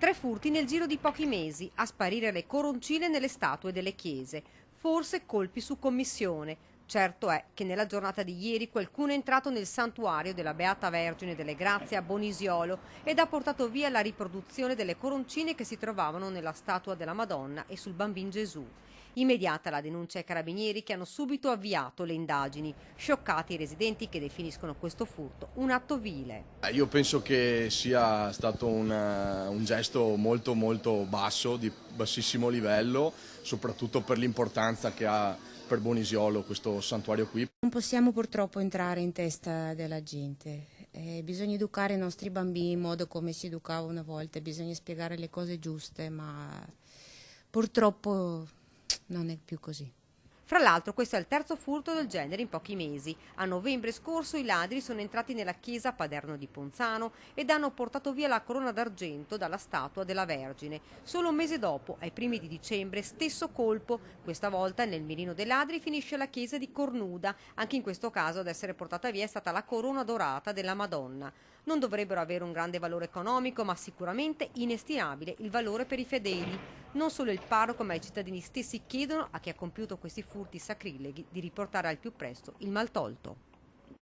3 furti nel giro di pochi mesi, a sparire le coroncine nelle statue delle chiese. Forse colpi su commissione. Certo è che nella giornata di ieri qualcuno è entrato nel santuario della Beata Vergine delle Grazie a Bonisiolo ed ha portato via la riproduzione delle coroncine che si trovavano nella statua della Madonna e sul Bambin Gesù. Immediata la denuncia ai carabinieri che hanno subito avviato le indagini, scioccati i residenti che definiscono questo furto un atto vile. Io penso che sia stato un gesto molto basso, di bassissimo livello, soprattutto per l'importanza che ha per Bonisiolo questo santuario qui. Non possiamo purtroppo entrare in testa della gente, bisogna educare i nostri bambini in modo come si educava una volta, bisogna spiegare le cose giuste, ma purtroppo non è più così. Fra l'altro questo è il terzo furto del genere in pochi mesi. A novembre scorso i ladri sono entrati nella chiesa a Paderno di Ponzano ed hanno portato via la corona d'argento dalla statua della Vergine. Solo un mese dopo, ai primi di dicembre, stesso colpo. Questa volta nel mirino dei ladri finisce la chiesa di Cornuda. Anche in questo caso ad essere portata via è stata la corona dorata della Madonna. Non dovrebbero avere un grande valore economico, ma sicuramente inestimabile il valore per i fedeli. Non solo il parroco, ma i cittadini stessi chiedono a chi ha compiuto questi furti sacrileghi di riportare al più presto il maltolto.